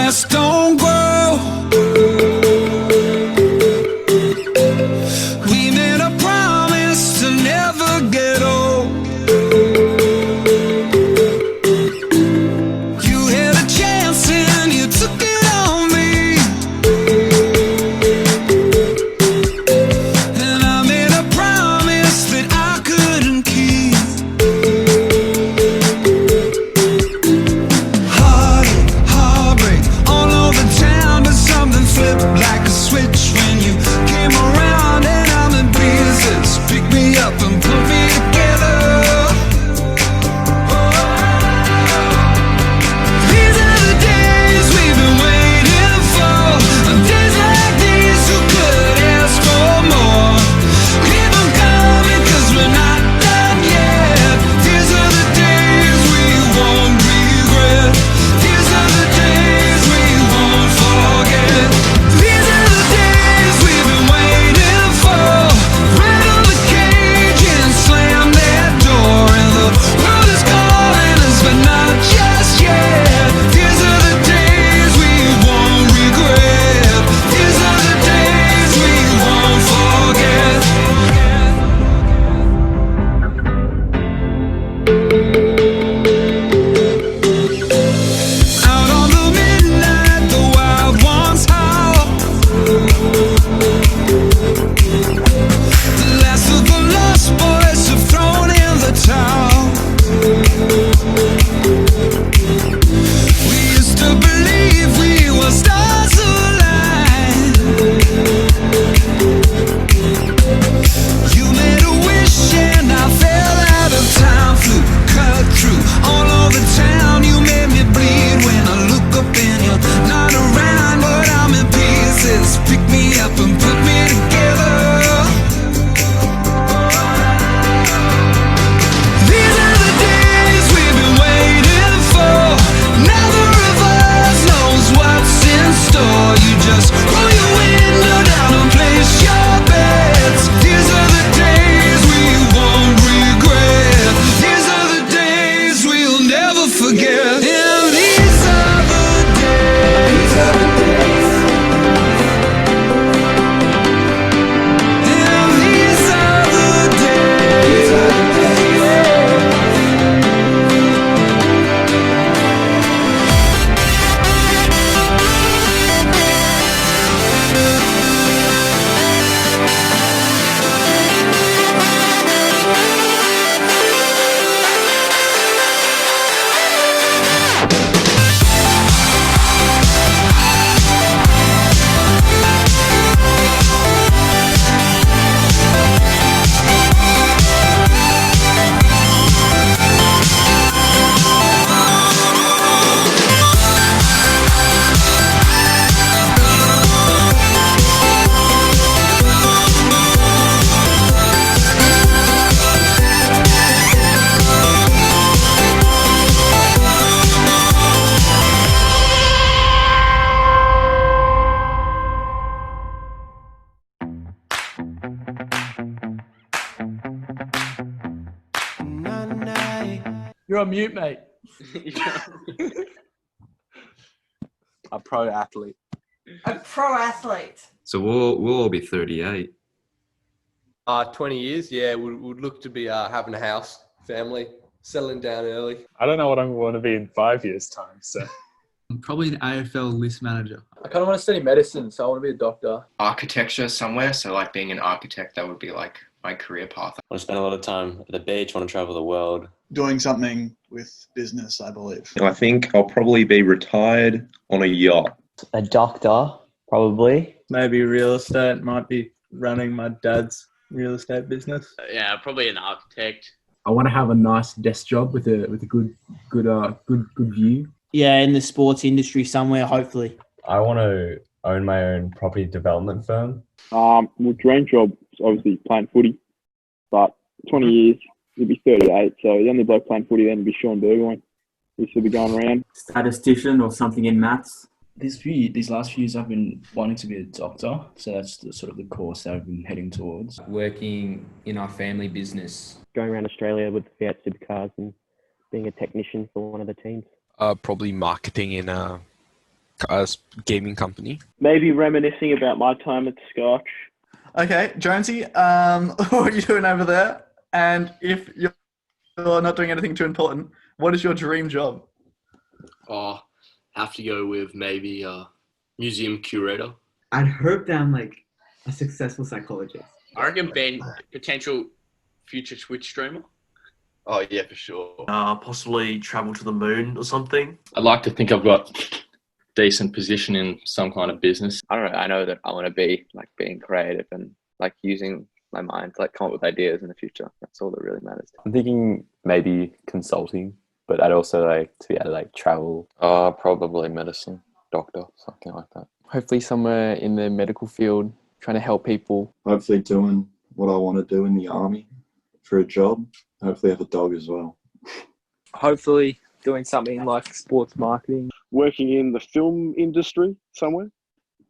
grass don't grow. We made a promise to never get old. You had a chance and you took it on me, and I made a promise that I couldn't keep. Heartbreak all over town, but something flipped like a switch when you came around, and I'm in pieces. Pick me up and put me together. These are the days we've been waiting for. On days like these, who could ask for more? Keep 'em coming, 'cause we're not done yet. These are the days we won't regret. These are the days we won't forget. These are the days we've been waiting for. Rattle the cage and slam that door, and the world is calling us, but not just yet. These are the days we won't regret. These are the days we won't forget. Out on the midnight, the wild ones howl. The last of the lost boys have thrown in the towel. We used to believe we were stars aligned. You made a wish and I fell out of time. Flew, cut through all over town. You made me bleed when I look up and you're not around, but I'm in pieces. Pick me up and put me together. These are the days we've been waiting for. Neither of us knows what's in store. You just roll your window down and place your bets. These are the days we won't regret. These are the days we'll never forget. And these are the days. These are the days. And these are the days. These are the You're on mute, mate. A pro athlete. A pro athlete. So we'll all be 38. 20 years, yeah. Would look to be having a house, family, settling down early. I don't know what I want to be in 5 years' time. So I'm probably an AFL list manager. I kind of want to study medicine, so I want to be a doctor. Architecture somewhere, so like being an architect, that would be like my career path. I want to spend a lot of time at the beach, want to travel the world. Doing something with business, I believe. I think I'll probably be retired on a yacht. A doctor, probably. Maybe real estate, might be running my dad's real estate business. Yeah, probably an architect. I want to have a nice desk job with a good view. Yeah, in the sports industry somewhere, hopefully. I want to own my own property development firm. My dream job is obviously playing footy, but 20 years, he'd be 38, so the only bloke playing footy then would be Sean Burgoyne. He should be going around. Statistician or something in maths. These last few years I've been wanting to be a doctor, so that's sort of the course that I've been heading towards. Working in our family business. Going around Australia with the Fiat supercars and being a technician for one of the teams. Probably marketing in a gaming company. Maybe reminiscing about my time at Scotch. Okay, Jonesy, what are you doing over there? And if you're not doing anything too important, what is your dream job? Oh, have to go with maybe museum curator. I'd hope that I'm like a successful psychologist. I reckon being potential future Twitch streamer. Oh yeah, for sure. Possibly travel to the moon or something. I'd like to think I've got decent position in some kind of business. I don't know. I know that I want to be like being creative and like using my mind to like come up with ideas in the future. That's all that really matters. I'm thinking maybe consulting, but I'd also like to be able to like travel. Probably medicine, doctor, something like that. Hopefully somewhere in the medical field, trying to help people. Hopefully doing what I want to do in the army for a job. Hopefully have a dog as well. Hopefully doing something like sports marketing. Working in the film industry somewhere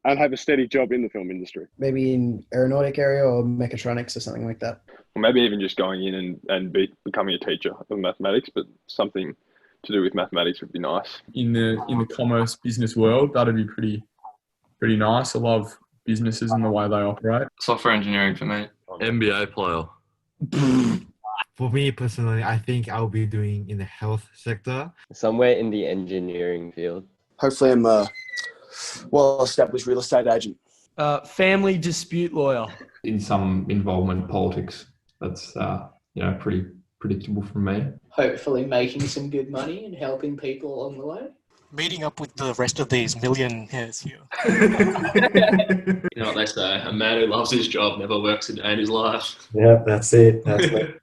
and have a steady job in the film industry. Maybe in aeronautic area or mechatronics or something like that. Or maybe even just going in and becoming a teacher of mathematics, but something to do with mathematics would be nice. In the commerce business world, that'd be pretty nice. I love businesses and the way they operate. Software engineering for me. NBA player. For me personally, I think I'll be doing in the health sector. Somewhere in the engineering field. Hopefully I'm a well-established real estate agent. Family dispute lawyer. In some involvement in politics. That's pretty predictable for me. Hopefully making some good money and helping people along the way. Meeting up with the rest of these millionaires here. You know what they say, a man who loves his job never works a day in his life. Yeah, that's it. That's it.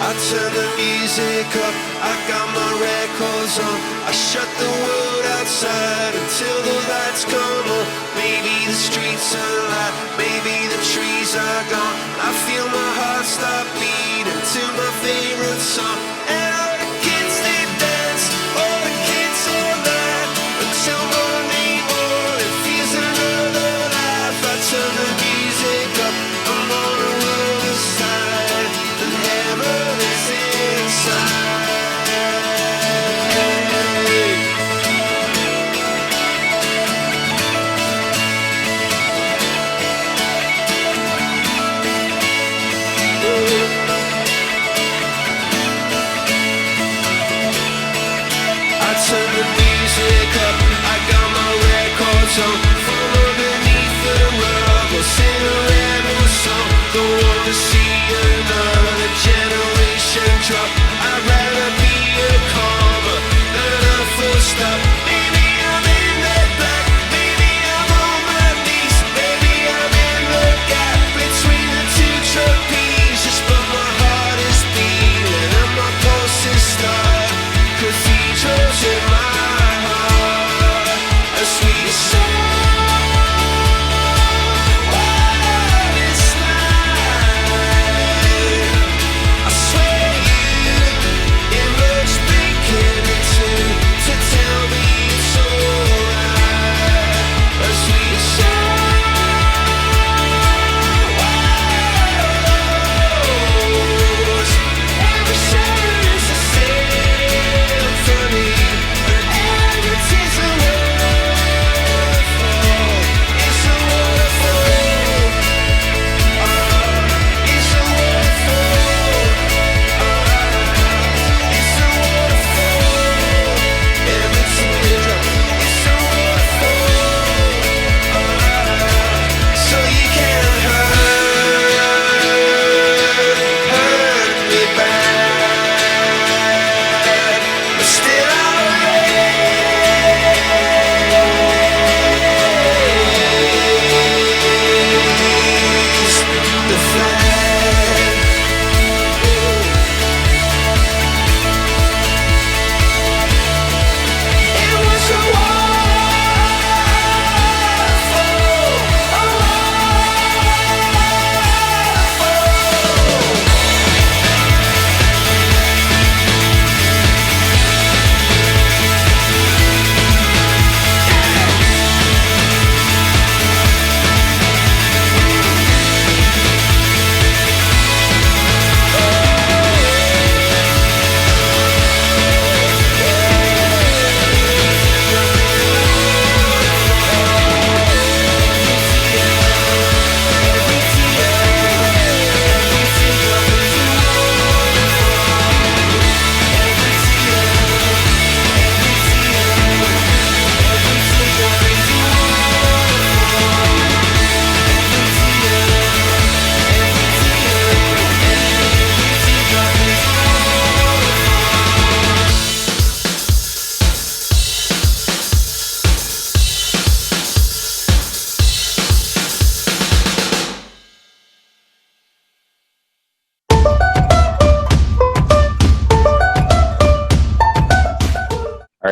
I turn the music up, I got my records on. I shut the world outside until the lights come on. Maybe the streets are light, maybe the trees are gone. I feel my heart stop beating to my favorite song. And all the kids they dance, all the kids all night until Monday morning feels another life. I turn the music up, I'm on the other side, and heaven is inside.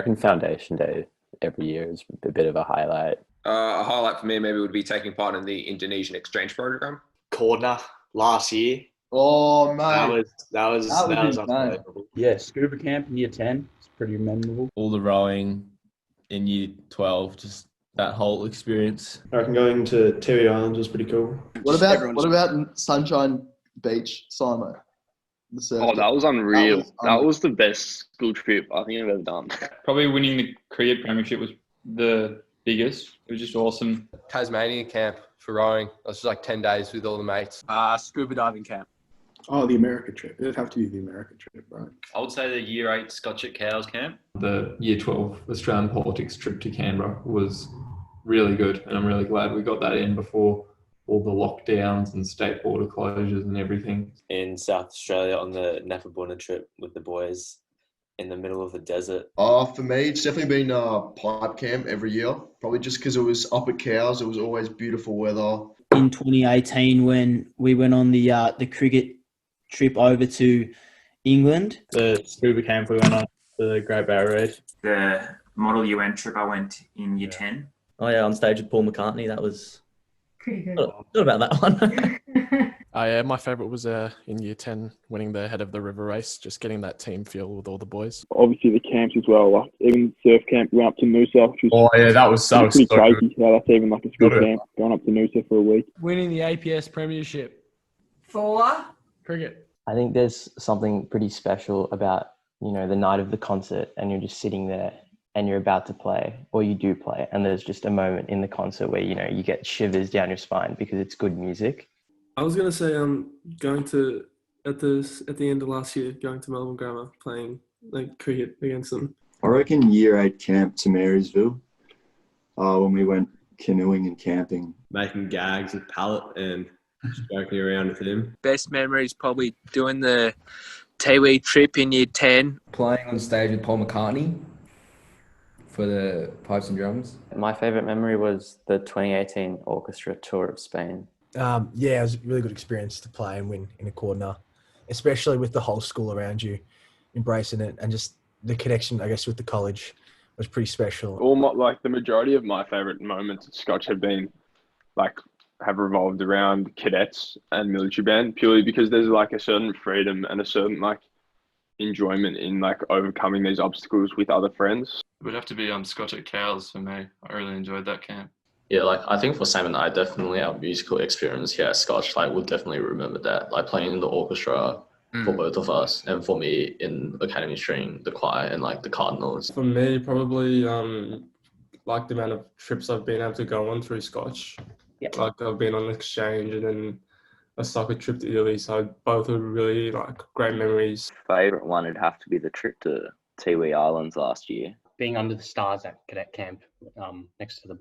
reckon Foundation Day every year is a bit of a highlight. A highlight for me maybe would be taking part in the Indonesian exchange program. Corner last year. Oh, mate. That was insane. unbelievable. Yeah, scuba camp in year 10. It's pretty memorable. All the rowing in year 12, just that whole experience. I reckon going to Tiwi Islands was pretty cool. What about Sunshine Beach, Simo? Oh, that was unreal. That was the best school trip I think I've ever done. Probably winning the cricket premiership was the biggest. It was just awesome. Tasmania camp for rowing. It was just like 10 days with all the mates. Scuba diving camp. Oh, the America trip. It'd have to be the America trip, right? I would say the year 8 Scotch at Cows camp. The year 12 Australian politics trip to Canberra was really good, and I'm really glad we got that in before all the lockdowns and state border closures and everything. In South Australia on the Napabuna trip with the boys in the middle of the desert. For me, it's definitely been pipe camp every year. Probably just because it was up at Cows. It was always beautiful weather. In 2018, when we went on the cricket trip over to England. The scuba camp we went on, the Great Barrier Reef. The Model UN trip I went in year 10. Oh yeah, on stage with Paul McCartney. That was pretty good. Not about that one. Yeah, my favourite was in year 10, winning the head of the river race, just getting that team feel with all the boys. Obviously the camps as well, like even surf camp, we went up to Noosa, which was that was pretty so crazy. good. Yeah, that's even like a school camp, going up to Noosa for a week. Winning the APS premiership. For? Cricket. I think there's something pretty special about, the night of the concert and you're just sitting there and you're about to play, or you do play, and there's just a moment in the concert where, you get shivers down your spine because it's good music. I was going to say going to, at the end of last year, going to Melbourne Grammar, playing cricket against them. I reckon year 8 camp to Marysville, when we went canoeing and camping. Making gags with Pallet and just joking around with him. Best memories probably doing the Tiwi trip in year 10. Playing on stage with Paul McCartney for the pipes and drums. My favourite memory was the 2018 orchestra tour of Spain. Yeah, it was a really good experience to play and win in a corner, especially with the whole school around you, embracing it, and just the connection, I guess, with the college was pretty special. The majority of my favourite moments at Scotch have revolved around cadets and military band, purely because there's a certain freedom and a certain enjoyment in overcoming these obstacles with other friends. It would have to be Scotch at Cows for me. I really enjoyed that camp. Yeah, I think for Sam and I, definitely our musical experience here at Scotch, we'll definitely remember that. Playing in the orchestra for both of us, and for me in academy string, the choir and the Cardinals. For me, probably the amount of trips I've been able to go on through Scotch. Yeah. I've been on exchange and then a soccer trip to Italy, so both are really great memories. Favourite one would have to be the trip to Tiwi Islands last year. Being under the stars at cadet camp, next to the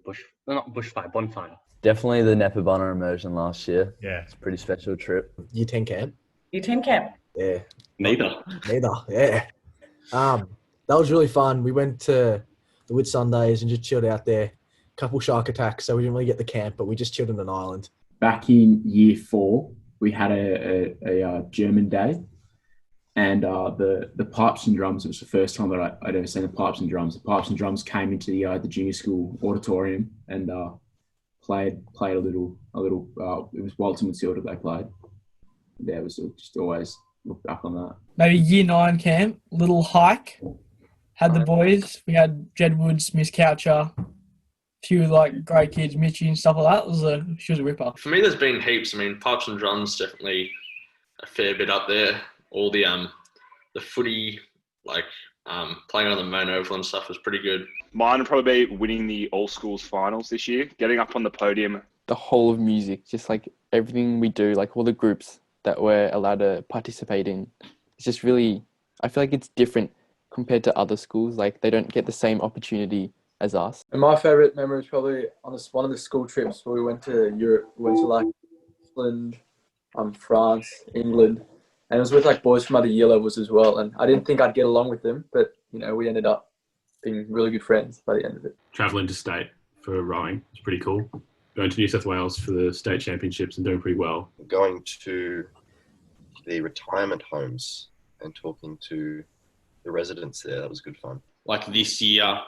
bonfire. Definitely the Napabuna immersion last year. Yeah. It's a pretty special trip. Year 10 camp. Year 10 camp. Yeah. Neither. Yeah. That was really fun. We went to the Whit Sundays and just chilled out there. Couple shark attacks, so we didn't really get the camp, but we just chilled on an island. Back in year 4, we had a German day, and the pipes and drums. It was the first time that I'd ever seen the pipes and drums. The pipes and drums came into the junior school auditorium and played a little. It was Walton and Matilda they played. Yeah, it was just always look back on that. Maybe year 9 camp, little hike. Had the boys. We had Jed Woods, Miss Coucher, a few great kids, Mitchie and stuff like that. She was a ripper. For me, there's been heaps. Pipes and drums definitely a fair bit up there. All the footy, playing on the Mount Oval and stuff was pretty good. Mine would probably be winning the all schools finals this year, getting up on the podium. The whole of music, just everything we do, all the groups that we're allowed to participate in, it's just really, I feel like it's different compared to other schools. They don't get the same opportunity as us. And my favourite memory is probably on one of the school trips where we went to Europe. We went to Ireland, France, England, and it was with boys from other year levels as well. And I didn't think I'd get along with them, but we ended up being really good friends by the end of it. Travelling to state for rowing was pretty cool. Going to New South Wales for the state championships and doing pretty well. Going to the retirement homes and talking to the residents there, that was good fun. like this year,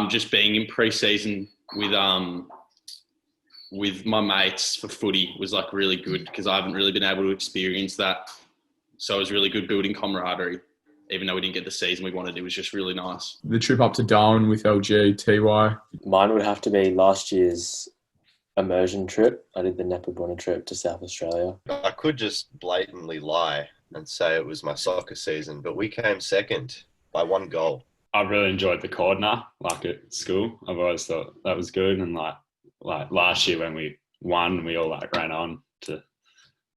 just being in pre-season with my mates for footy was like really good because I haven't really been able to experience that. So it was really good building camaraderie. Even though we didn't get the season we wanted, it was just really nice. The trip up to Darwin with LG, TY. Mine would have to be last year's immersion trip. I did the Nepabunna trip to South Australia. I could just blatantly lie and say it was my soccer season, but we came second by 1 goal. I really enjoyed the Cordner, like at school. I've always thought that was good. And like last year when we won, we all like ran on to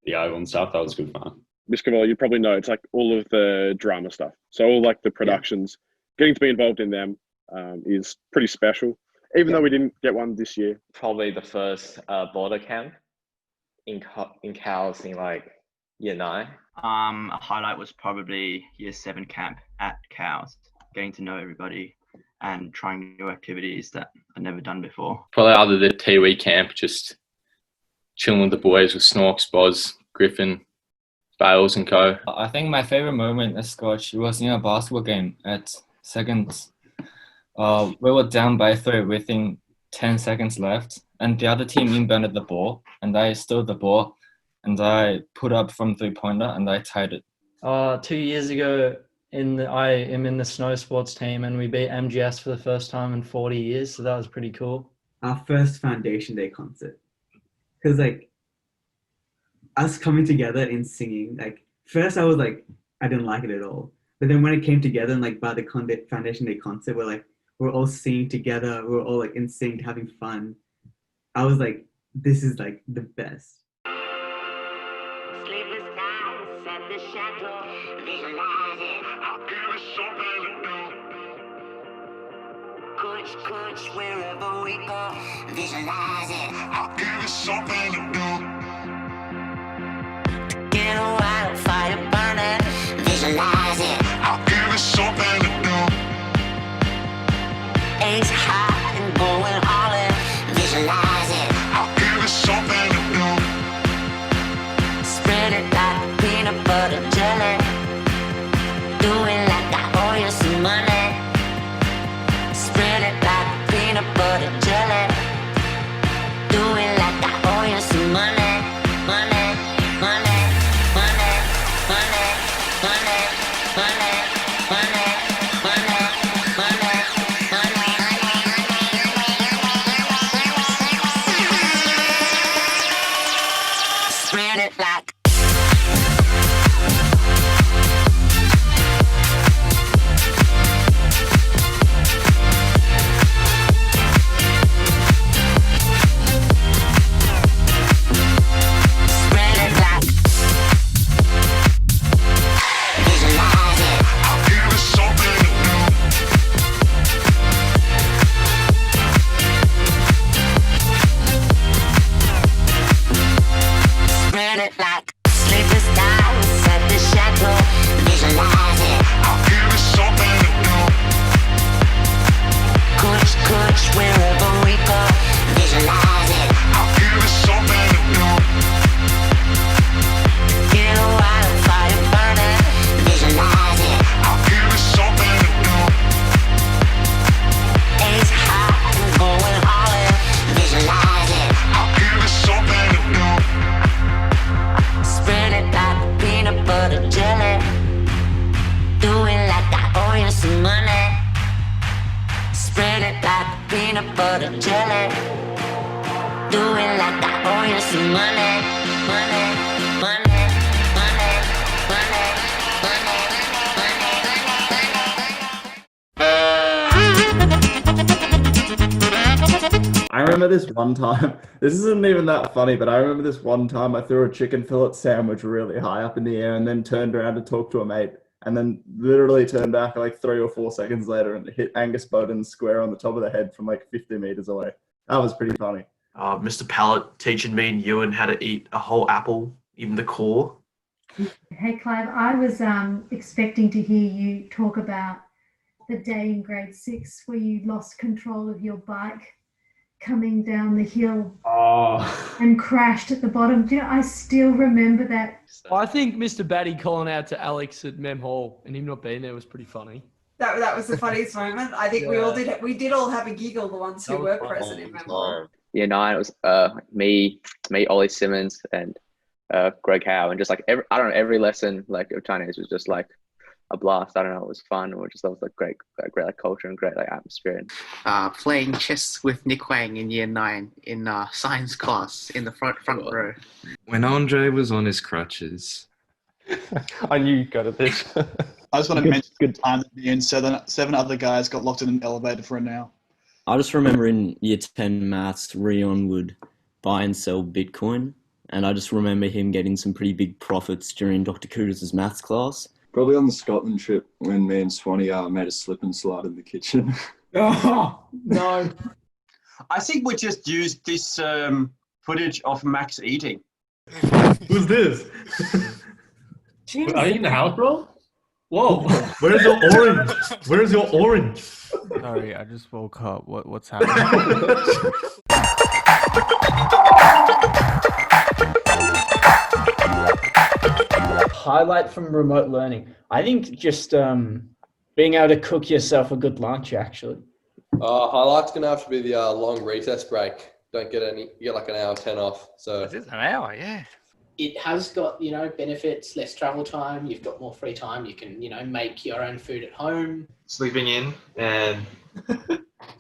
the Oval and stuff. That was good fun. Miss Cavell, you probably know it's like all of the drama stuff. So all like the productions, getting to be involved in them is pretty special. Even though we didn't get one this year. Probably the first border camp in Cowes in like year 9. A highlight was probably year 7 camp at Cowes, getting to know everybody and trying new activities that I'd never done before. Probably other the Tiwi camp, just chilling with the boys with Snorks, Boz, Griffin, Bales and co. I think my favorite moment at Scotch was in a basketball game at seconds. We were down by 3 within 10 seconds left, and the other team inbounded the ball, and I stole the ball, and I put up from 3-pointer, and I tied it. 2 years ago, I am in the snow sports team, and we beat MGS for the first time in 40 years, so that was pretty cool. Our first Foundation Day concert, because like us coming together and singing, like first I was like I didn't like it at all, but then when it came together and like by the Foundation Day concert, we're all singing together, we're all like in sync, having fun. I was like, this is like the best. Scotch, wherever we go, visualize it. I'll give you something to do. Get a wildfire burning, visualize it. I'll give you something to do. Ace high and going all in, visualize it. I'll give you something to do. Spread it like peanut butter jelly. Do it like I owe you some money. Spread it like peanut butter jelly. Do it like I owe you some money. Money, money, money, money, money, money, money, money, money, money. Spread it like. Peanut butter jelly. Do it like I owe you some money. Money, money, money, money, money, money. I remember this one time, this isn't even that funny, but I remember this one time I threw a chicken fillet sandwich really high up in the air and then turned around to talk to a mate and then literally turned back like 3 or 4 seconds later and hit Angus Bowden square on the top of the head from like 50 meters away. That was pretty funny. Mr. Pallet teaching me and Ewan how to eat a whole apple, even the core. Hey, Clive, I was expecting to hear you talk about the day in grade 6 where you lost control of your bike coming down the hill and crashed at the bottom. Do you know, I still remember that. I think Mr. Batty calling out to Alex at Mem Hall and him not being there was pretty funny. That was the funniest moment. I think we all did it. We did all have a giggle, the ones who were present in Memorial. Year 9, it was me, Ollie Simmons, and Greg Howe, and just like every lesson like of Chinese was just like a blast. I don't know, it was fun. Or just that was like great like culture and great like atmosphere. Playing chess with Nick Wang in year 9 in science class in the front row. When Andre was on his crutches. I knew you'd go to this. I just want to mention good time that me and seven other guys got locked in an elevator for an hour. I just remember in year 10 maths, Rion would buy and sell Bitcoin. And I just remember him getting some pretty big profits during Dr. Kudus' maths class. Probably on the Scotland trip when me and Swanee made a slip and slide in the kitchen. Oh, no. I think we just used this footage of Max eating. Who's this? Are you in the house, bro? Whoa. Where's your orange? Where's your orange? Sorry, I just woke up. What's happening? Highlight from remote learning. I think just being able to cook yourself a good lunch, actually. Highlight's going to have to be the long recess break. Don't get any, you get like an hour 10 off. So It is an hour, yeah. It has got, benefits, less travel time. You've got more free time. You can, make your own food at home. Sleeping in and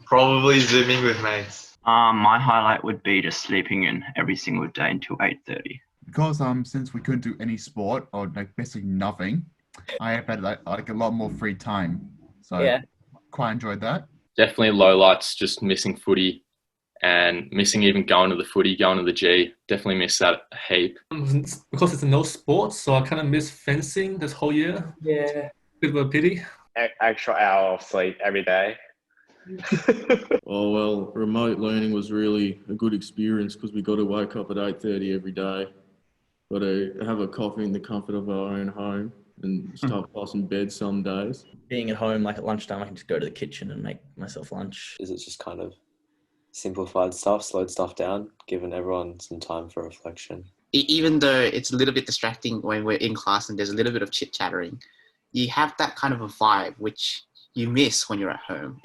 probably zooming with mates. My highlight would be just sleeping in every single day until 8:30. Because since we couldn't do any sport or like basically nothing, I have had like a lot more free time. So Yeah. quite enjoyed that. Definitely low lights, just missing footy and missing even going to the footy, going to the G. Definitely miss that a heap. Because it's no sports, so I kind of miss fencing this whole year. Yeah. Bit of a pity. Extra hour of sleep every day. Oh, well, remote learning was really a good experience because we got to wake up at 8:30 every day. Got to have a coffee in the comfort of our own home and start passing bed some days. Being at home, like at lunchtime, I can just go to the kitchen and make myself lunch. Is it just kind of simplified stuff, slowed stuff down, given everyone some time for reflection? Even though it's a little bit distracting when we're in class and there's a little bit of chit-chattering, you have that kind of a vibe which you miss when you're at home.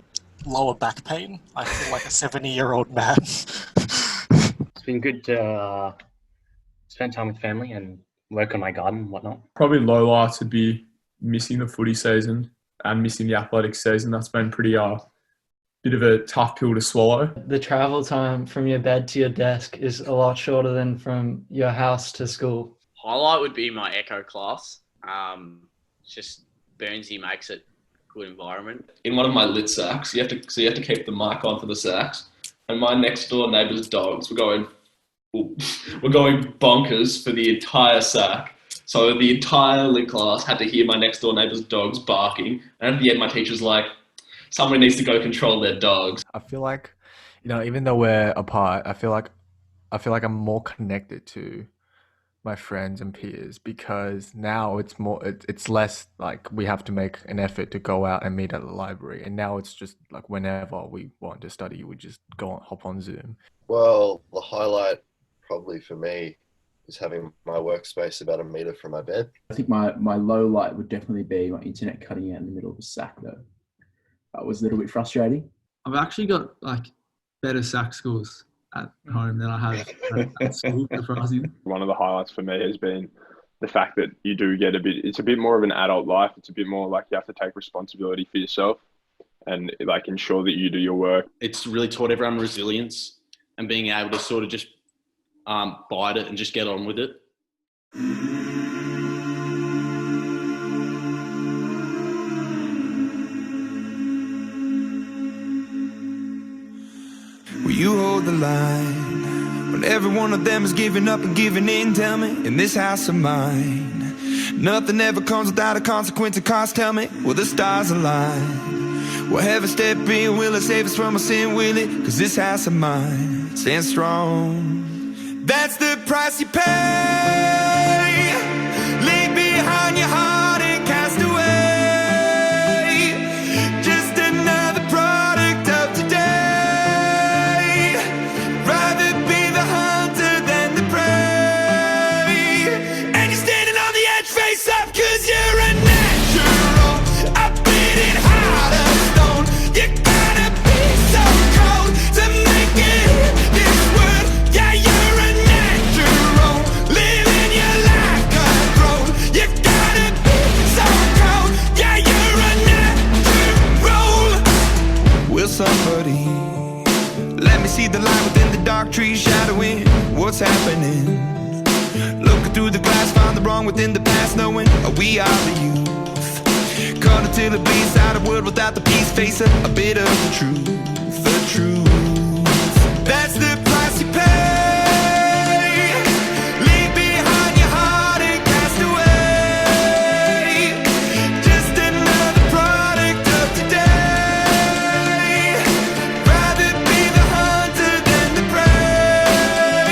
Lower back pain. I feel like a 70-year-old man. It's been good to spend time with family and work on my garden and whatnot. Probably low lights would be missing the footy season and missing the athletics season. That's been pretty bit of a tough pill to swallow. The travel time from your bed to your desk is a lot shorter than from your house to school. Highlight would be my echo class. Just Burnsy makes it a good environment. In one of my lit sacks, you have to keep the mic on for the sacks. And my next door neighbour's dogs were going bonkers for the entire sack. So the entire lit class had to hear my next door neighbour's dogs barking. And at the end, my teacher's like, someone needs to go control their dogs. I feel like, even though we're apart, I feel like I'm more connected to my friends and peers because now it's less like we have to make an effort to go out and meet at the library, and now it's just like whenever we want to study, we just hop on Zoom. Well, the highlight probably for me is having my workspace about a meter from my bed. I think my low light would definitely be my internet cutting out in the middle of a sack though. That was a little bit frustrating. I've actually got better sack scores at home than I have at school. Surprising. One of the highlights for me has been the fact that you do get it's a bit more of an adult life. It's a bit more like you have to take responsibility for yourself and ensure that you do your work. It's really taught everyone resilience and being able to sort of just bite it and just get on with it. Will you hold the line when every one of them is giving up and giving in? Tell me, in this house of mine, nothing ever comes without a consequence of cost. Tell me, will the stars align? Will heaven step in? Will it save us from our sin? Will it? Cause this house of mine stands strong. That's the price you pay. Leave behind your heart and cast away. Just another product of today. Rather be the hunter than the prey. And you're standing on the edge, face up, cause you're a natural. Up in it high. within the dark trees shadowing what's happening. Looking through the glass, find the wrong within the past, knowing we are the youth. Caught until it bleeds out of world without the peace, face a bit of the truth, the truth. That's the price you pay. Leave behind your heart and cast away. Just another product of today. Rather be the hunter than the prey.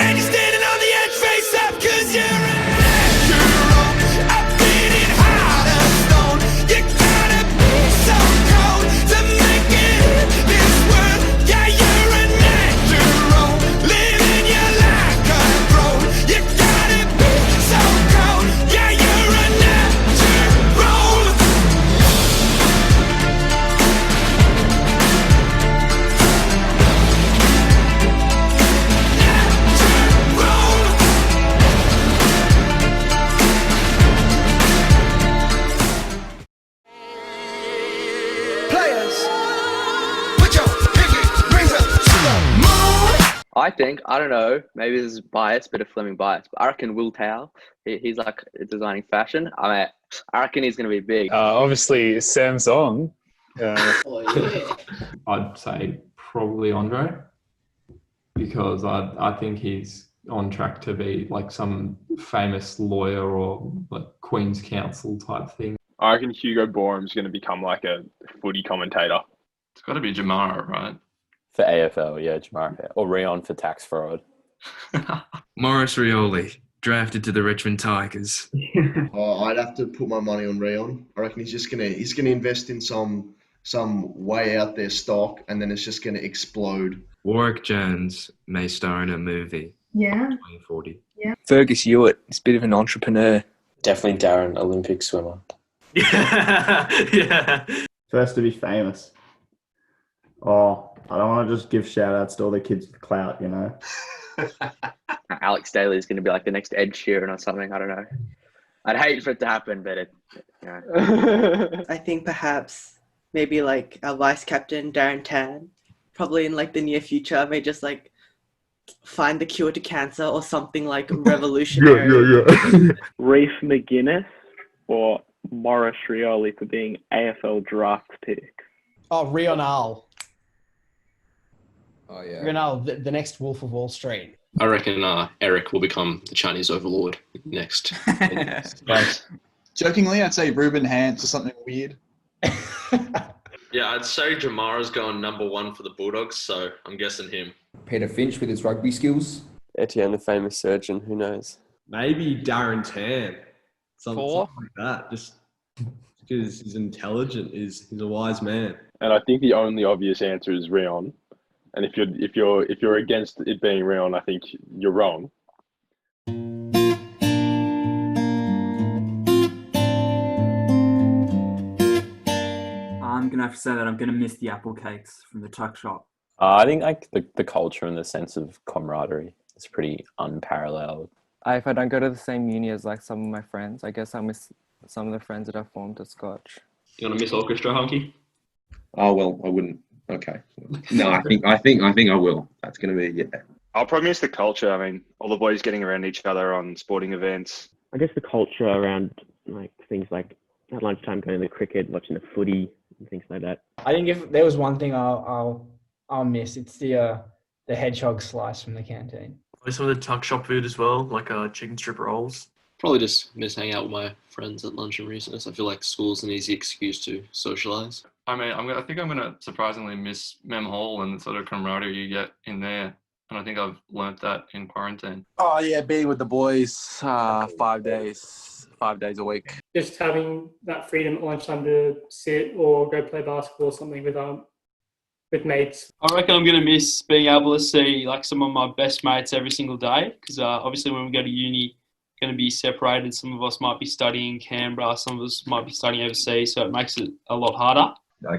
And you're standing on the edge, face up, 'cause you're a natural. I've been in heart of stone. You gotta be so cold to make it in this world. Yeah, you're a natural. Living your life control. You gotta be so cold. Yeah, you're a natural. Players, put your pinky rings up to the moon. I think, I don't know, maybe this is bias, bit of Fleming bias, but I reckon Will Tao, he's like designing fashion. I reckon he's going to be big. Obviously, Sam Song. Oh, yeah. I'd say probably Andre, because I think he's on track to be like some famous lawyer or like Queen's Counsel type thing. I reckon Hugo Borum's going to become like a footy commentator. It's got to be Jamara, right? For AFL, yeah, Jamara. Or Rion for tax fraud. Maurice Rioli, drafted to the Richmond Tigers. I'd have to put my money on Rion. I reckon he's gonna invest in some way out there stock, and then it's just gonna explode. Warwick Jones may star in a movie. Yeah. 2040. Yeah. Fergus Hewitt, he's a bit of an entrepreneur. Definitely Darren, Olympic swimmer. Yeah. First to be famous. Oh, I don't want to just give shout outs to all the kids with clout, you know. Alex Daly is going to be like the next Ed Sheeran or something. I don't know. I'd hate for it to happen, but I think perhaps maybe like our vice captain, Darren Tan, probably in like the near future, may just like find the cure to cancer or something like revolutionary. Reece McGuinness or Maurice Rioli for being AFL draft pick. Oh, Rional. Oh, yeah. Rional, the next Wolf of Wall Street. I reckon Eric will become the Chinese overlord next. Jokingly, I'd say Ruben Hance or something weird. Yeah, I'd say Jamara's going number one for the Bulldogs, so I'm guessing him. Peter Finch with his rugby skills. Etienne, the famous surgeon, who knows? Maybe Darren Tan. Something Four? like that. Just because he's intelligent, he's a wise man. And I think the only obvious answer is Rion. And if you're against it being Rion, I think you're wrong. I'm gonna have to say that I'm gonna miss the apple cakes from the tuck shop. I think like the culture and the sense of camaraderie is pretty unparalleled. If I don't go to the same uni as like some of my friends, I guess I'll miss some of the friends that I've formed at Scotch. You want to miss orchestra, Hunky? Oh well, I wouldn't. Okay. No, I think I will. That's going to be, yeah. I'll probably miss the culture. I mean, all the boys getting around each other on sporting events. I guess the culture around like things like at lunchtime going to the cricket, watching the footy, and things like that. I think if there was one thing I'll miss, it's the hedgehog slice from the canteen. Probably some of the tuck shop food as well, like chicken strip rolls. Probably just miss hanging out with my friends at lunch and recess. I feel like school's an easy excuse to socialise. I mean, I think I'm going to surprisingly miss Mem Hall and the sort of camaraderie you get in there. And I think I've learnt that in quarantine. Oh, yeah, being with the boys 5 days a week. Just having that freedom at lunchtime to sit or go play basketball or something with mates. I reckon I'm going to miss being able to see like some of my best mates every single day because obviously when we go to uni, going to be separated. Some of us might be studying in Canberra, some of us might be studying overseas, so it makes it a lot harder.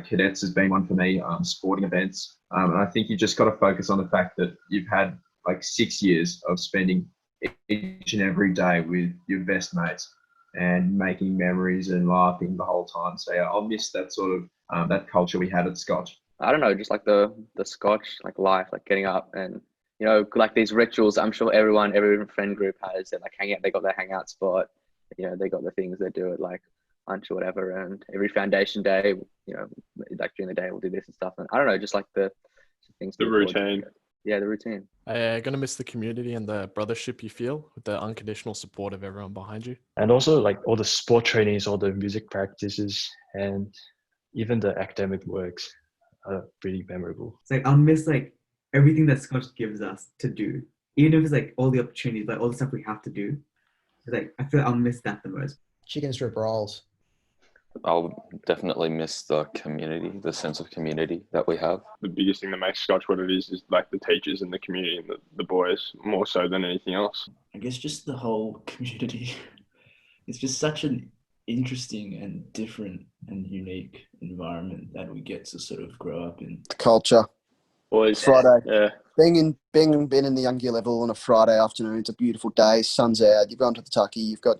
Cadets has been one for me, sporting events. And I think you just got to focus on the fact that you've had like 6 years of spending each and every day with your best mates and making memories and laughing the whole time. So yeah, I'll miss that sort of that culture we had at Scotch. I don't know, just like the Scotch like life, like getting up and like these rituals. I'm sure every friend group has. They like hang out. They got their hangout spot. They got the things they do at like lunch or whatever. And every foundation day, like during the day, we'll do this and stuff. And I don't know, just like the things. The routine. Yeah, the routine. Gonna miss the community and the brothership you feel with the unconditional support of everyone behind you. And also like all the sport trainings, all the music practices, and even the academic works are pretty memorable. It's like I'll miss like everything that Scotch gives us to do, even if it's like all the opportunities, like all the stuff we have to do. It's like I feel like I'll miss that the most. Chicken strip rolls. I'll definitely miss the community, the sense of community that we have. The biggest thing that makes Scotch what it is like the teachers and the community and the boys, more so than anything else. I guess just the whole community. It's just such an interesting and different and unique environment that we get to sort of grow up in. The culture. Boys. Friday. Yeah. Being in the young year level on a Friday afternoon, it's a beautiful day, sun's out, you've gone to the tucky, you've got,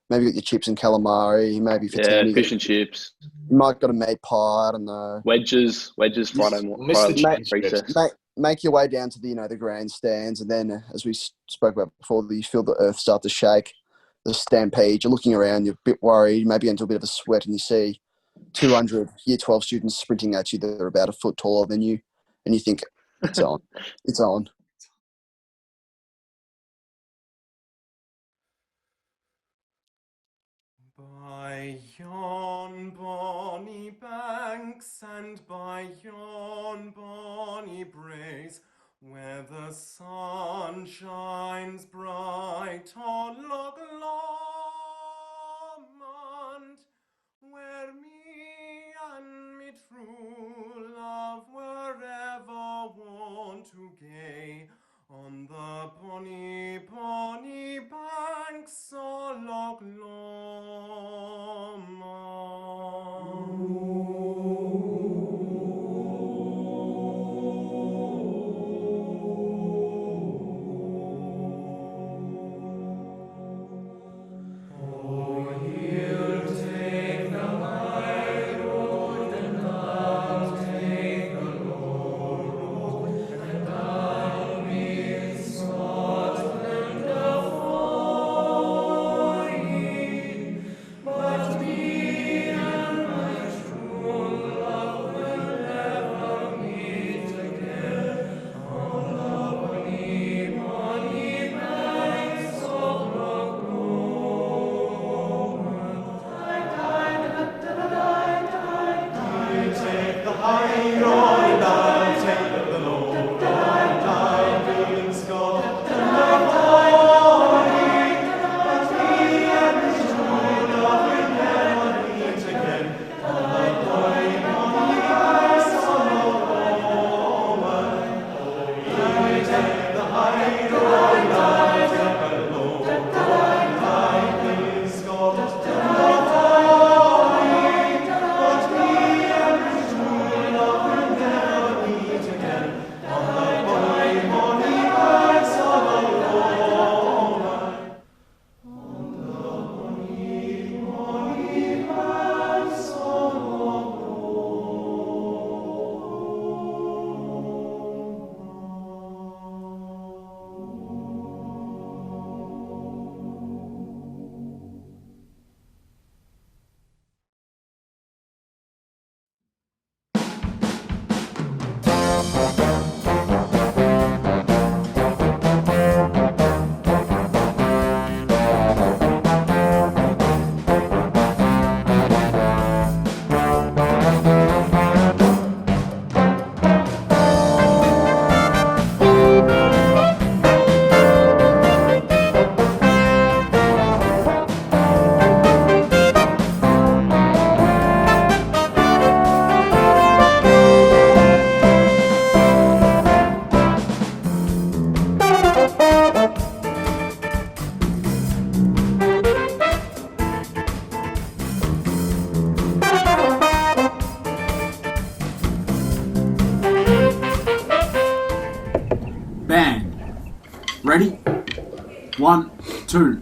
maybe got your chips and calamari, maybe for Tim, fish and chips. You might got a meat pie, I don't know. Wedges Friday morning. Make your way down to the grandstands, and then, as we spoke about before, you feel the earth start to shake, the stampede, you're looking around, you're a bit worried, maybe into a bit of a sweat, and you see 200 Year 12 students sprinting at you that are about a foot taller than you, and you think, it's on. It's on. By yon bonny banks and by yon bonny braes, where the sun shines bright on Loch Lomond, where me and me true love were ever wont to gay, on the bonny, bonny banks of Loch Ready? 1, 2.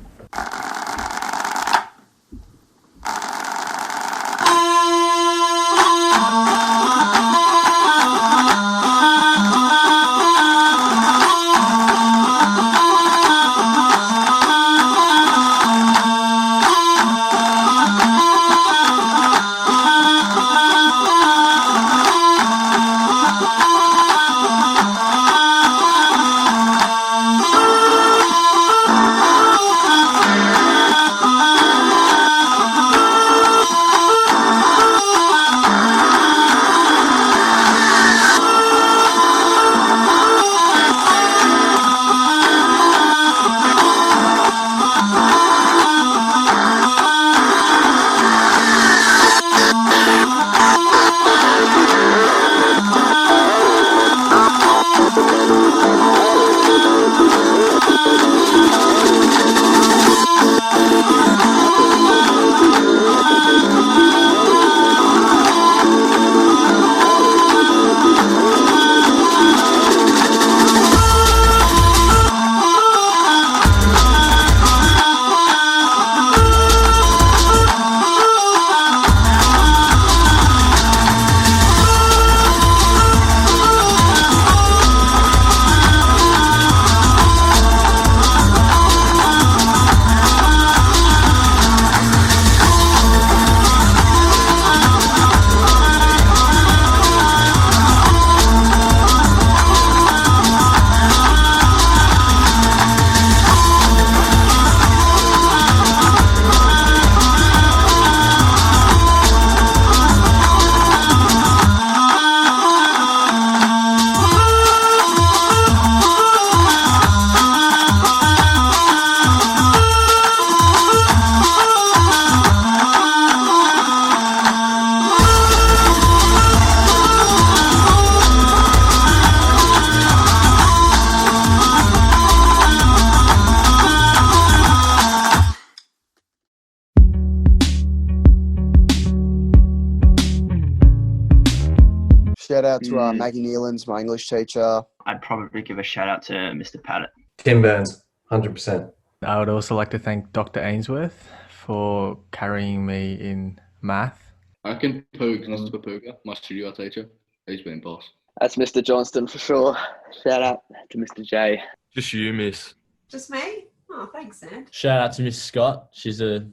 shout out to Maggie Nealons, my English teacher. I'd probably give a shout out to Mr. Paddock. Tim Burns, 100%. I would also like to thank Dr. Ainsworth for carrying me in math. I can poke Mr. Papuga, my studio art teacher. He's been boss. That's Mr. Johnston for sure. Shout out to Mr. J. Just you, miss. Just me? Oh, thanks, Sam. Shout out to Miss Scott. She's a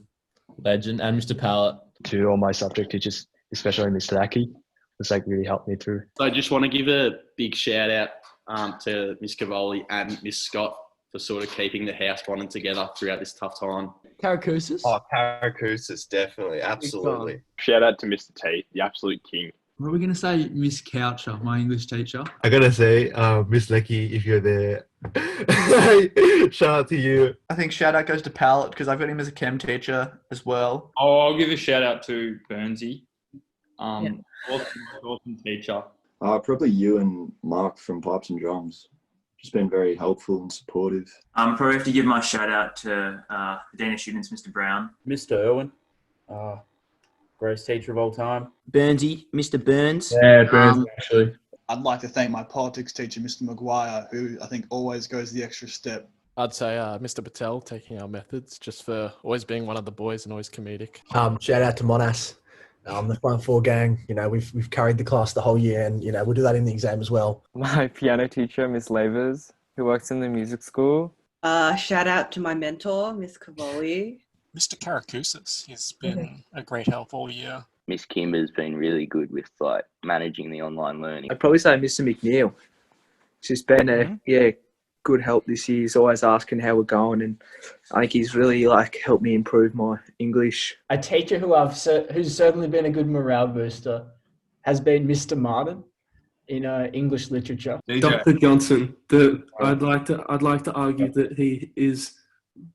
legend. And Mr. Pallett. To all my subject teachers, especially Mr. Aki, it's like really helped me through. So I just want to give a big shout out to Miss Cavoli and Miss Scott for sort of keeping the house running together throughout this tough time. Caracousas? Oh, Caracousas, definitely. Absolutely. Shout out to Mr. T, the absolute king. What are we going to say? Miss Coucher, my English teacher. I got to say, Miss Lecky, if you're there, shout out to you. I think shout out goes to Pallett because I've got him as a chem teacher as well. Oh, I'll give a shout out to Burnsy. Awesome teacher. Probably you and Mark from Pipes and Drums. Just been very helpful and supportive. Probably have to give my shout out to the Dean of Students, Mr. Brown. Mr. Irwin, greatest teacher of all time. Burnsy, Mr. Burns. Yeah, Burns, actually. I'd like to thank my politics teacher, Mr. Maguire, who I think always goes the extra step. I'd say Mr. Patel taking our methods just for always being one of the boys and always comedic. Shout out to Monash. The front four gang, we've carried the class the whole year and, we'll do that in the exam as well. My piano teacher, Miss Lavers, who works in the music school. Shout out to my mentor, Miss Cavoli. Mr. Caracousas, he's been a great help all year. Miss Kimber's been really good with managing the online learning. I'd probably say Mr. McNeil. She's been a good help this year. He's always asking how we're going, and I think he's really helped me improve my English. A teacher who's certainly been a good morale booster has been Mr. Martin in English literature. Dr. Johnson. I'd like to argue that he is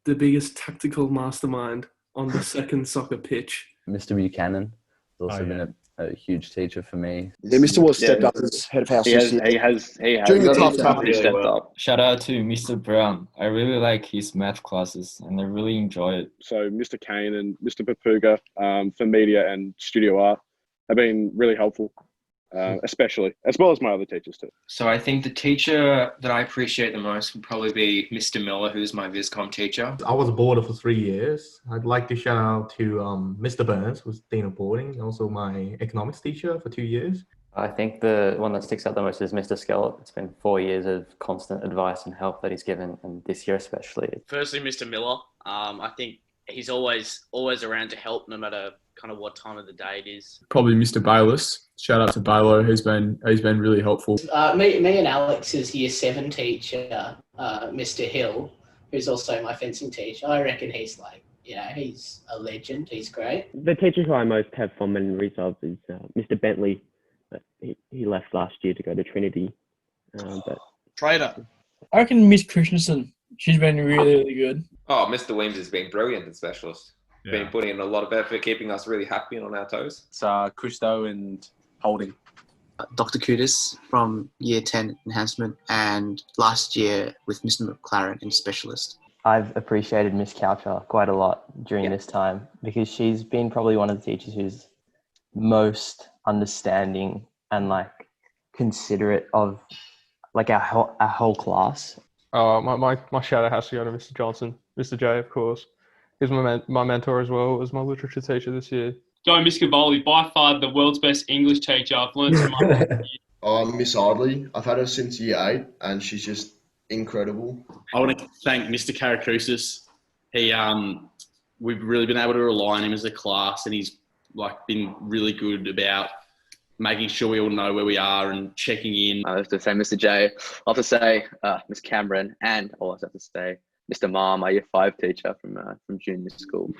the biggest tactical mastermind on the second soccer pitch. Mr. Buchanan has also been a huge teacher for me. Yeah, Mr. Ward stepped up as head of house this year. He has. During the tough time. He stepped up. Shout out to Mr. Brown. I really like his math classes and I really enjoy it. So Mr. Kane and Mr. Papuga for media and studio art have been really helpful, especially, as well as my other teachers too. So I think the teacher that I appreciate the most would probably be Mr. Miller, who's my Viscom teacher. I was a boarder for 3 years. I'd like to shout out to Mr. Burns, who's Dean of Boarding, also my economics teacher for 2 years. I think the one that sticks out the most is Mr. Skellett. It's been 4 years of constant advice and help that he's given, and this year especially. Firstly, Mr. Miller. I think he's always around to help, no matter kind of what time of the day it is. Probably Mr. Bayless. Shout out to Bailo. He's been really helpful. Me and Alex's year 7 teacher, Mr. Hill, who's also my fencing teacher. I reckon he's he's a legend. He's great. The teacher who I most have fond memories of is Mr. Bentley. But he left last year to go to Trinity. Trader. I reckon Miss Christensen. She's been really, really good. Oh, Mr. Williams has been brilliant as specialist. Yeah. Been putting in a lot of effort, keeping us really happy and on our toes. It's Cousteau and Holding. Dr. Kudis from Year 10 Enhancement and last year with Mr. McLaren in Specialist. I've appreciated Miss Coucher quite a lot during this time because she's been probably one of the teachers who's most understanding and considerate of our whole class. My shout out has to go to Mr. Johnson, Mr. J, of course. He's my mentor as well as my literature teacher this year. Go Miss Cavoli, by far the world's best English teacher. I've learned so much. Miss Ardley. I've had her since year 8 and she's just incredible. I want to thank Mr. Caracousas. We've really been able to rely on him as a class, and he's been really good about making sure we all know where we are and checking in. I have to say Mr. J. I'll have to say Miss Cameron, and I'll also have to say Mr. Ma, my year 5 teacher from junior school.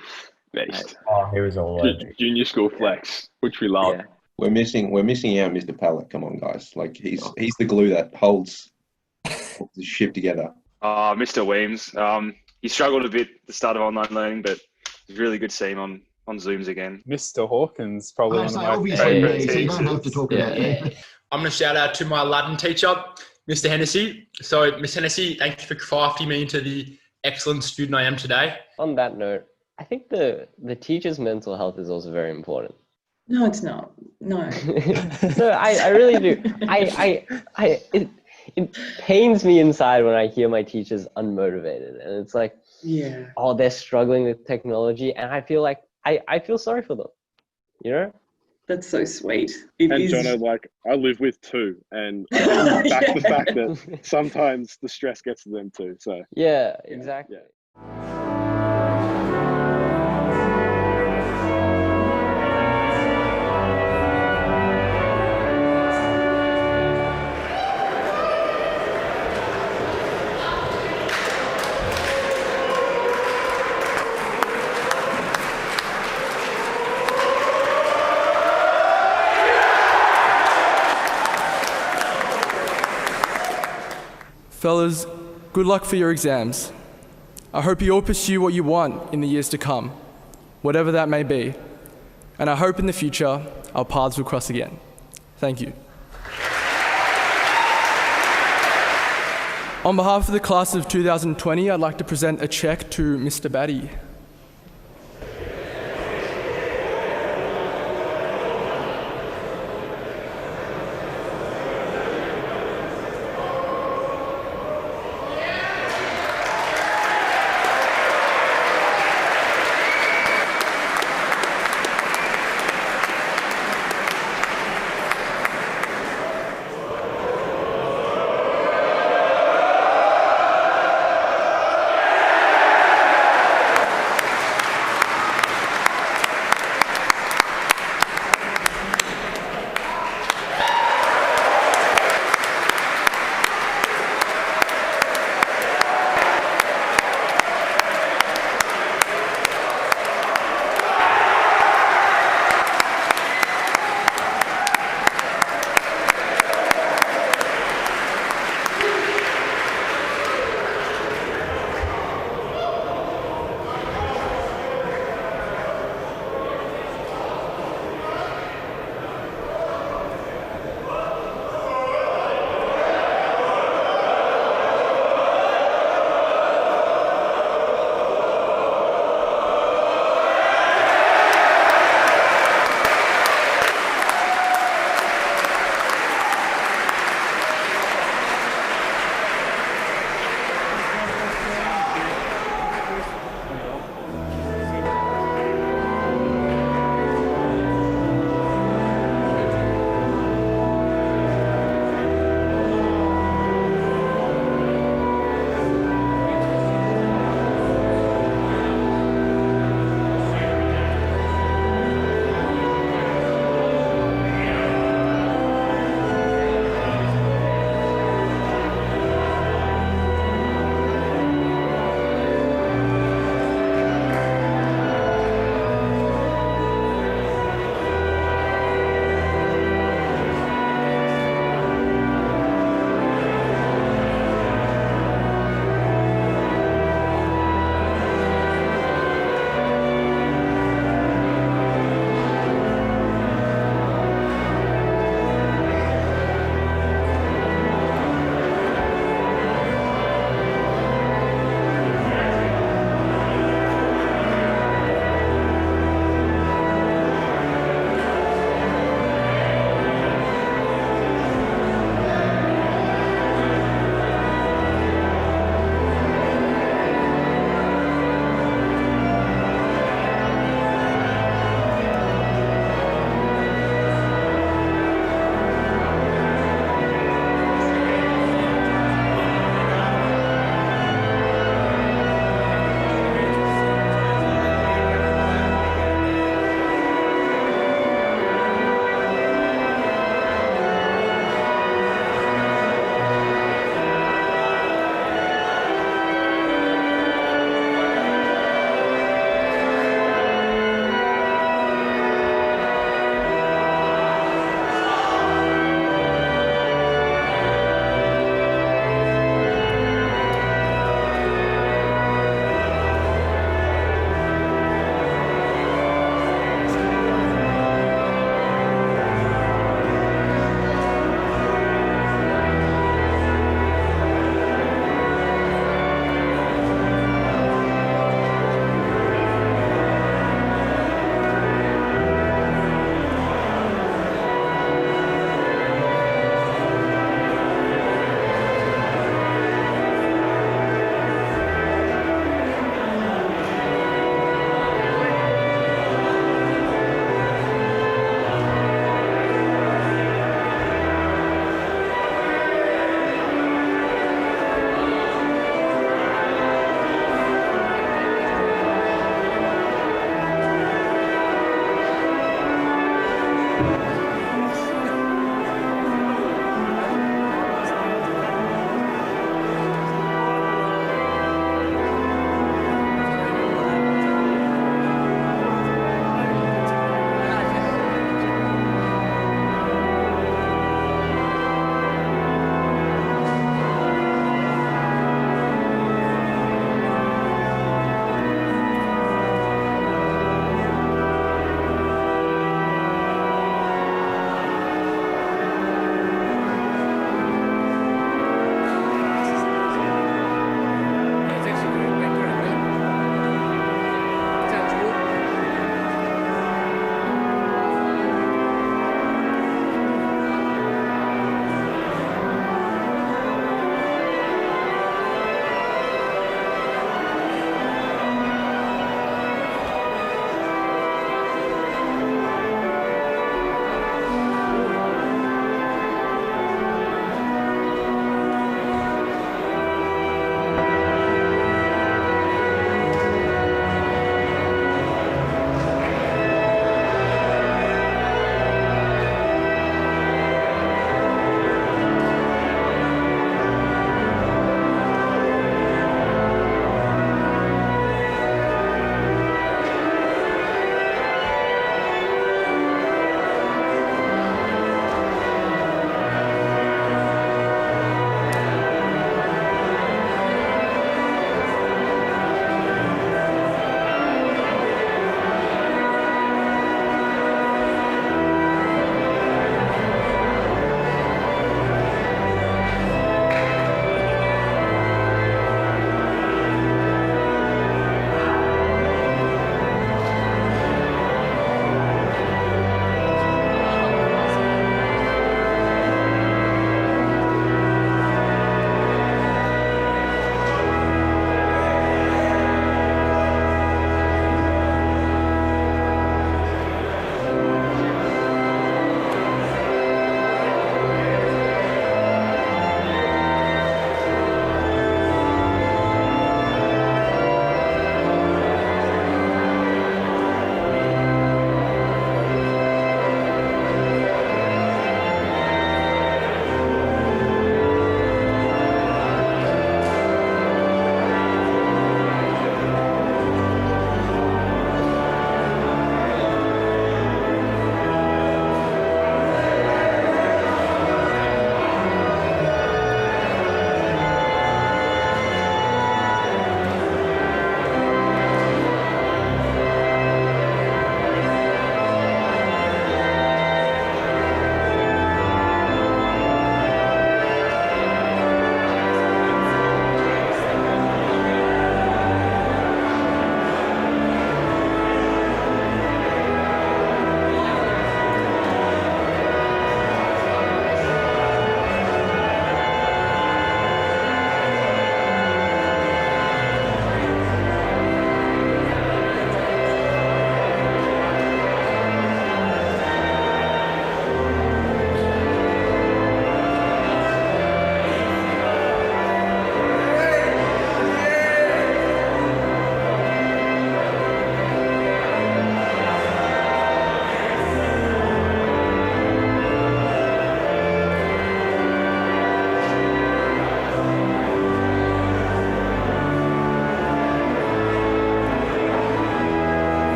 Nice. Oh, he was all over. Junior school flex, which we love. Yeah. We're missing out Mr. Pallett. Come on, guys. He's the glue that holds the ship together. Mr. Weems. He struggled a bit at the start of online learning, but it's really good to see him on Zooms again. Mr. Hawkins, probably one of my obviously, favourite so you don't teachers. have to talk about it. I'm going to shout out to my Latin teacher, Mr. Hennessy. So, Miss Hennessy, thank you for crafting me into the excellent student I am today. On that note, I think the teacher's mental health is also very important. No, it's not. No. No, I really do. It pains me inside when I hear my teachers unmotivated, and it's like, Yeah. oh, they're struggling with technology, and I feel like I feel sorry for them, you know? That's so sweet. It And is. Jono, like I live with two, and that's the fact that sometimes the stress gets to them too. So Yeah, exactly. Fellas, good luck for your exams. I hope you all pursue what you want in the years to come, whatever that may be. And I hope in the future our paths will cross again. Thank you. On behalf of the class of 2020, I'd like to present a check to Mr. Batty.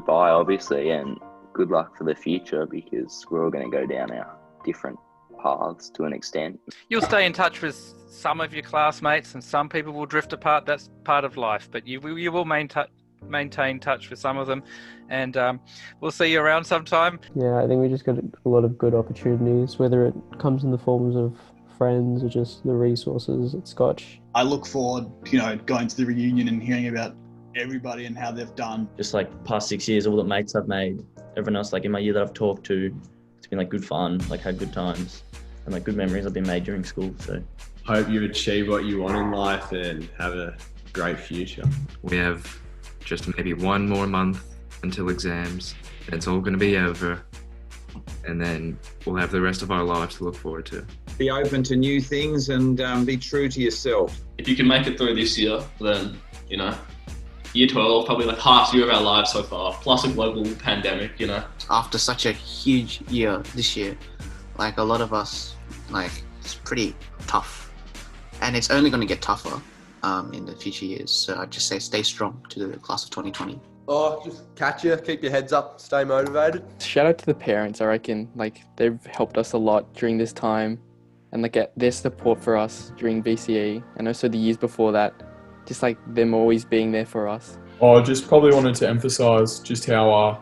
goodbye, obviously, and good luck for the future because we're all going to go down our different paths to an extent. You'll stay in touch with some of your classmates, and some people will drift apart. That's part of life, but you will maintain touch with some of them, and we'll see you around sometime. Yeah, I think we just got a lot of good opportunities, whether it comes in the forms of friends or just the resources at Scotch. I look forward, going to the reunion and hearing about everybody and how they've done. Just like past 6 years, all the mates I've made, everyone else like in my year that I've talked to, it's been like good fun, like had good times and like good memories have been made during school. So hope you achieve what you want in life and have a great future. We have just maybe one more month until exams, and it's all going to be over, and then we'll have the rest of our lives to look forward to. Be open to new things and be true to yourself. If you can make it through this year, then, year 12, probably like half year of our lives so far, plus a global pandemic, After such a huge year this year, like a lot of us, it's pretty tough. And it's only going to get tougher in the future years. So I'd just say stay strong to the class of 2020. Oh, just catch you, keep your heads up, stay motivated. Shout out to the parents, I reckon. They've helped us a lot during this time, and get their support for us during VCE and also the years before that. Just them always being there for us. I just probably wanted to emphasise just how,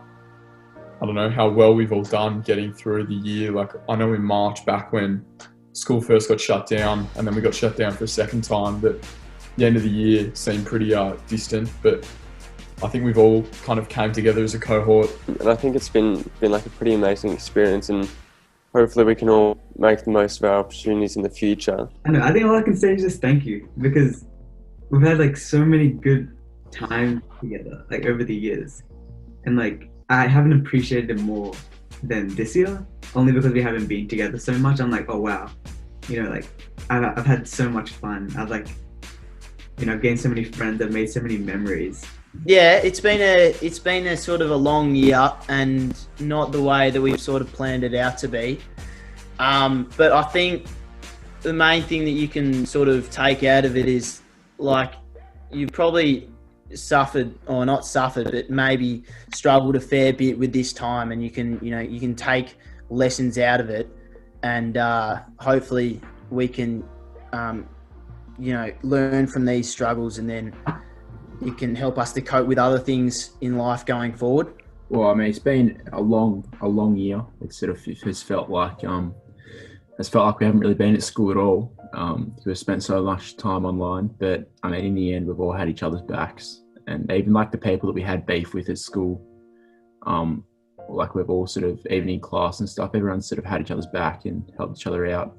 how well we've all done getting through the year. I know in March back when school first got shut down and then we got shut down for a second time, that the end of the year seemed pretty distant, but I think we've all kind of came together as a cohort. And I think it's been a pretty amazing experience, and hopefully we can all make the most of our opportunities in the future. I think all I can say is just thank you, because we've had so many good times together over the years, and I haven't appreciated it more than this year, only because we haven't been together so much. I'm oh wow, I've had so much fun. I've gained so many friends. I've made so many memories. Yeah, it's been a sort of a long year and not the way that we've sort of planned it out to be. But I think the main thing that you can sort of take out of it is you've probably suffered, or not suffered, but maybe struggled a fair bit with this time, and you can take lessons out of it, and hopefully we can learn from these struggles, and then it can help us to cope with other things in life going forward. Well, it's been a long year. It's has felt like we haven't really been at school at all. We've spent so much time online, but in the end, we've all had each other's backs, and even the people that we had beef with at school, we've all sort of, even in class and stuff, everyone's sort of had each other's back and helped each other out.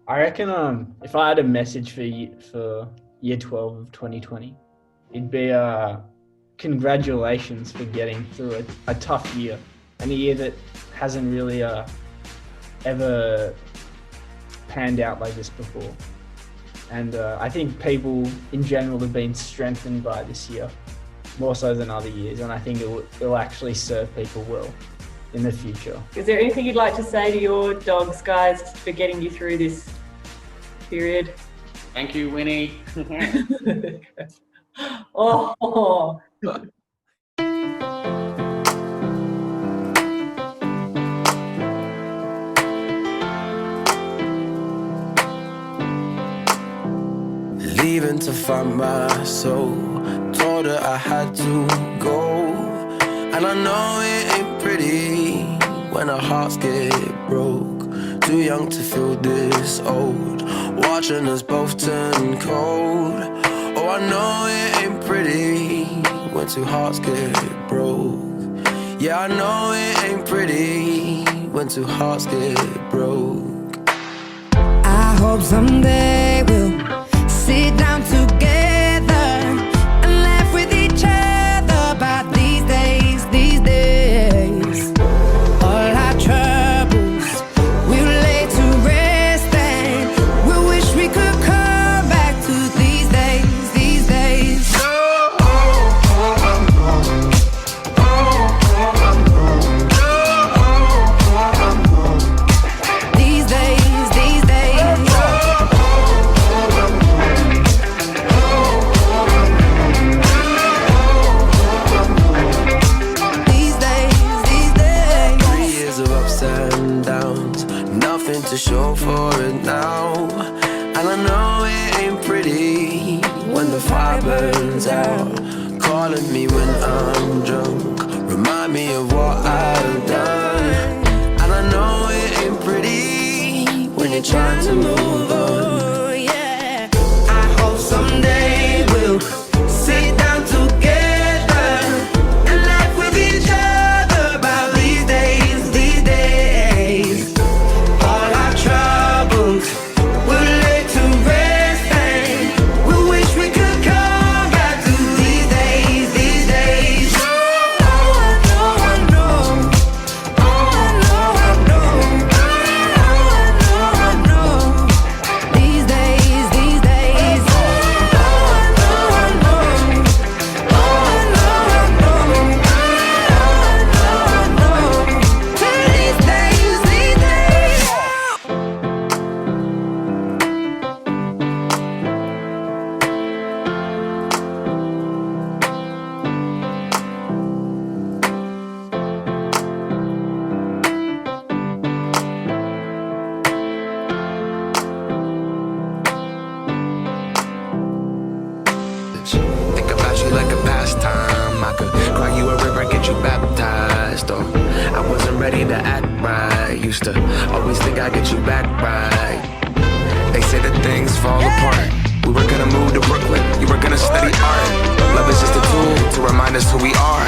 I reckon if I had a message for year 12 of 2020, it'd be congratulations for getting through a tough year, and a year that hasn't really ever panned out like this before. And I think people in general have been strengthened by this year, more so than other years, and I think it'll actually serve people well in the future. Is there anything you'd like to say to your dogs, guys, for getting you through this period? Thank you, Winnie. Oh. Leaving to find my soul, told her I had to go, and I know it ain't pretty when our hearts get broke. Too young to feel this old, watching us both turn cold. Oh, I know it ain't pretty when two hearts get broke. Yeah, I know it ain't pretty when two hearts get broke. I hope someday we'll sit down together and laugh with each other about these days, these days. All our troubles we'll lay to rest, and we wish we could come back to these days, these days. These days, these days. nothing to show for it now. And I know it ain't pretty when the fire burns out. Calling me when I'm drunk, remind me of what I've done. And I know it ain't pretty when you're trying to move on. Yeah, I hope someday we'll sit down together and laugh with each other about these days, these days. All our troubles we'll lay to rest, and we wish we could come back to these days, these days. Oh, I know, oh, I know, oh, I know. These days, these days. Oh, I know, these days, these days. Think about you like a pastime. I could cry you a river, get you baptized. Or I wasn't ready to act right. Used to always think I'd get you back right. They say that things fall apart. We were gonna move to Brooklyn, you were gonna study art. Love is just a tool to remind us who we are.